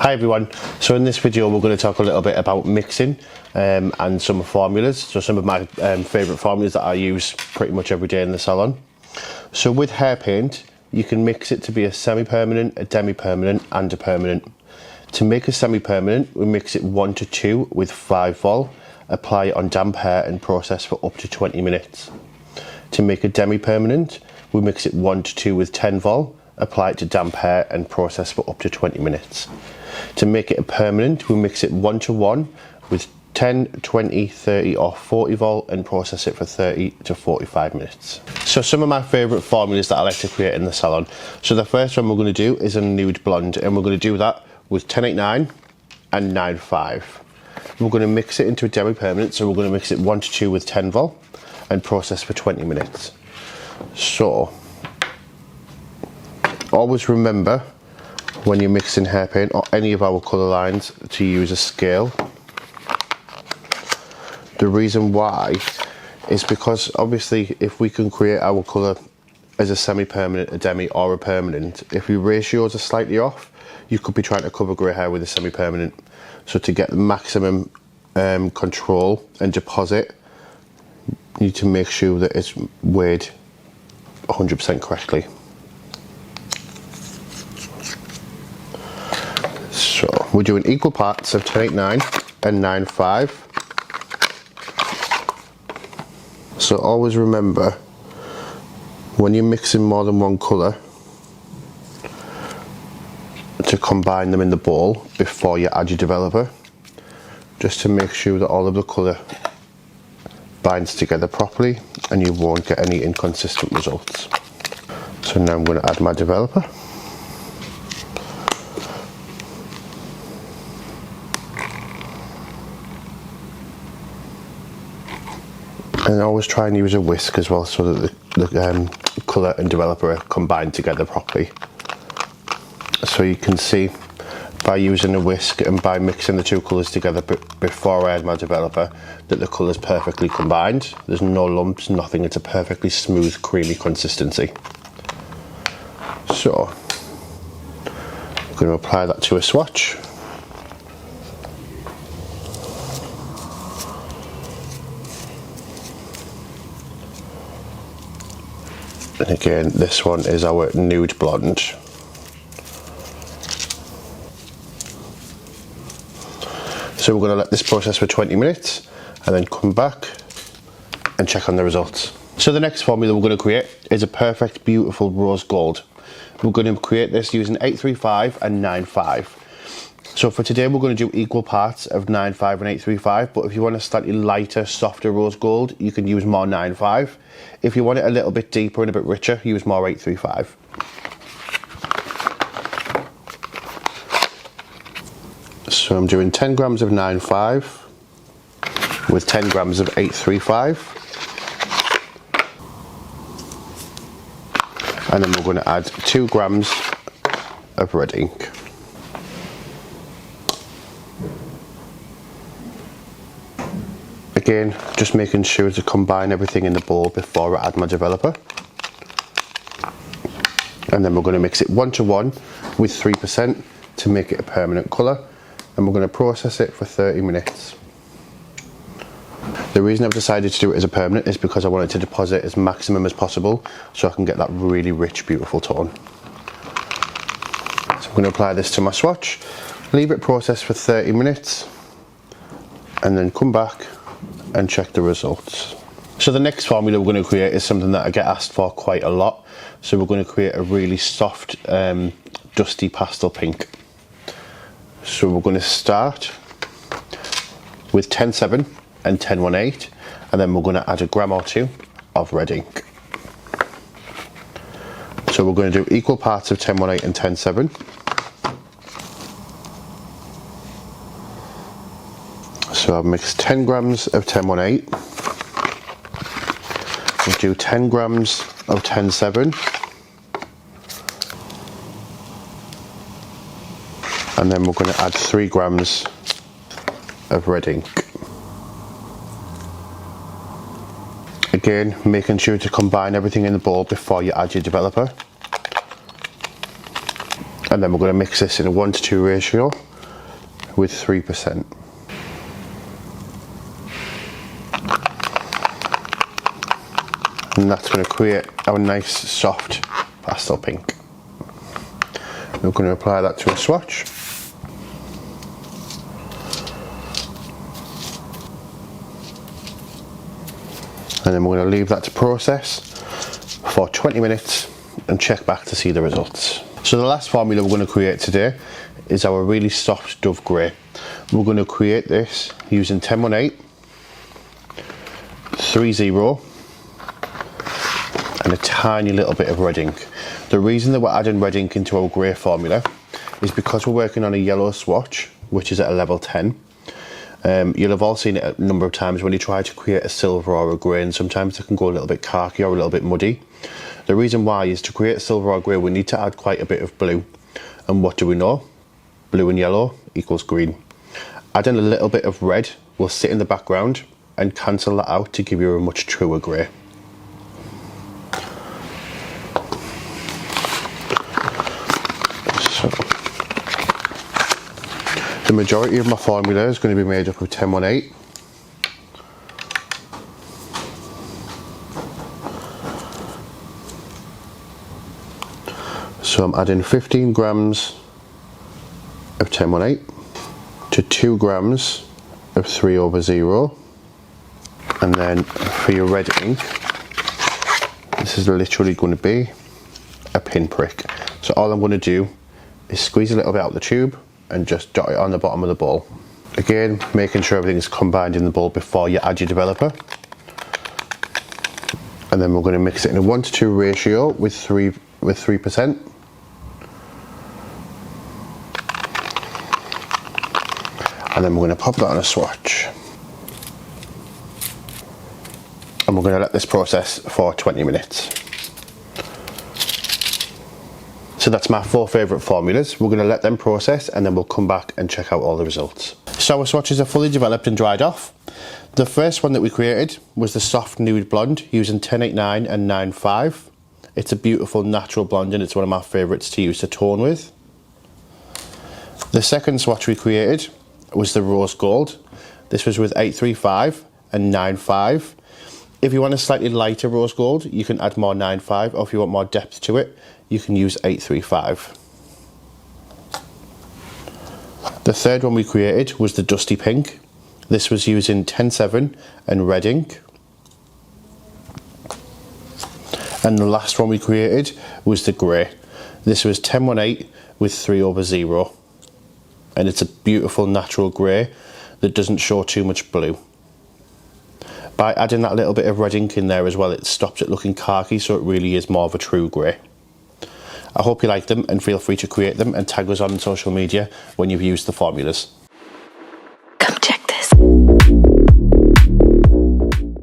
Hi everyone, so in this video we're going to talk a little bit about mixing and some formulas, so some of my favourite formulas that I use pretty much every day in the salon. So with hair paint you can mix it to be a semi-permanent, a demi-permanent and a permanent. To make a semi-permanent we mix it 1 to 2 with 5 vol, apply it on damp hair and process for up to 20 minutes. To make a demi-permanent we mix it 1 to 2 with 10 vol, apply it to damp hair and process for up to 20 minutes. To make it a permanent, we mix it 1 to 1 with 10, 20, 30 or 40 volt and process it for 30 to 45 minutes. So some of my favourite formulas that I like to create in the salon. So the first one we're going to do is a nude blonde, and we're going to do that with 1089 and 95. We're going to mix it into a demi-permanent, so we're going to mix it 1 to 2 with 10 volt and process for 20 minutes. So always remember when you're mixing hair paint or any of our colour lines to use a scale. The reason why is because obviously if we can create our colour as a semi-permanent, a demi or a permanent, if your ratios are slightly off you could be trying to cover grey hair with a semi-permanent. So to get the maximum control and deposit you need to make sure that it's weighed 100% correctly. So we're doing equal parts of 1089 and 95. So always remember when you're mixing more than one colour to combine them in the bowl before you add your developer, just to make sure that all of the colour binds together properly and you won't get any inconsistent results. So now I'm going to add my developer. And always try and use a whisk as well so that the colour and developer are combined together properly. So you can see by using a whisk and by mixing the two colours together before I add my developer that the colour's perfectly combined. There's no lumps, nothing, it's a perfectly smooth, creamy consistency. So I'm going to apply that to a swatch. And again, this one is our nude blonde. So we're going to let this process for 20 minutes and then come back and check on the results. So the next formula we're going to create is a perfect, beautiful rose gold. We're going to create this using 835 and 95. So for today we're going to do equal parts of 95 and 835, but if you want a slightly lighter, softer rose gold, you can use more 95. If you want it a little bit deeper and a bit richer, use more 835. So I'm doing 10 grams of 95 with 10 grams of 835. And then we're going to add 2 grams of red ink. Again, just making sure to combine everything in the bowl before I add my developer. And then we're going to mix it 1 to 1 with 3% to make it a permanent colour. And we're going to process it for 30 minutes. The reason I've decided to do it as a permanent is because I want it to deposit as maximum as possible so I can get that really rich, beautiful tone. So I'm going to apply this to my swatch, leave it process for 30 minutes and then come back and check the results. So the next formula we're going to create is something that I get asked for quite a lot. So we're going to create a really soft, dusty pastel pink. So we're going to start with 10.7 and 10.18, and then we're going to add a gram or 2 of red ink. So we're going to do equal parts of 10.18 and 10.7. So I've mixed 10 grams of 10.18. We'll do 10 grams of 10.7. And then we're going to add 3 grams of red ink. Again, making sure to combine everything in the bowl before you add your developer. And then we're going to mix this in a 1 to 2 ratio with 3%. And that's going to create our nice soft pastel pink. We're going to apply that to a swatch. And then we're going to leave that to process for 20 minutes and check back to see the results. So the last formula we're going to create today is our really soft Dove Grey. We're going to create this using 1018, 30 and a tiny little bit of red ink. The reason that we're adding red ink into our grey formula is because we're working on a yellow swatch, which is at a level 10. You'll have all seen it a number of times when you try to create a silver or a grey, and sometimes it can go a little bit khaki or a little bit muddy. The reason why is to create silver or grey we need to add quite a bit of blue. And what do we know? Blue and yellow equals green. Adding a little bit of red will sit in the background and cancel that out to give you a much truer grey. So, the majority of my formula is going to be made up of 1018. So I'm adding 15 grams of 1018 to 2 grams of 3/0, and then for your red ink, this is literally going to be a pinprick. So all I'm going to do is squeeze a little bit out the tube and just dot it on the bottom of the bowl. Again, making sure everything is combined in the bowl before you add your developer. And then we're going to mix it in a 1:2 ratio with 3%. And then we're going to pop that on a swatch. And we're going to let this process for 20 minutes. So that's my 4 favourite formulas. We're going to let them process and then we'll come back and check out all the results. So our swatches are fully developed and dried off. The first one that we created was the soft nude blonde using 1089 and 95. It's a beautiful natural blonde and it's one of my favourites to use to tone with. The second swatch we created was the rose gold. This was with 835 and 95. If you want a slightly lighter rose gold, you can add more 95, or if you want more depth to it, you can use 835. The third one we created was the dusty pink. This was using 107 and red ink. And the last one we created was the grey. This was 1018 with 3/0. And it's a beautiful natural grey that doesn't show too much blue. By adding that little bit of red ink in there as well, it stops it looking khaki, so it really is more of a true grey. I hope you like them and feel free to create them and tag us on social media when you've used the formulas.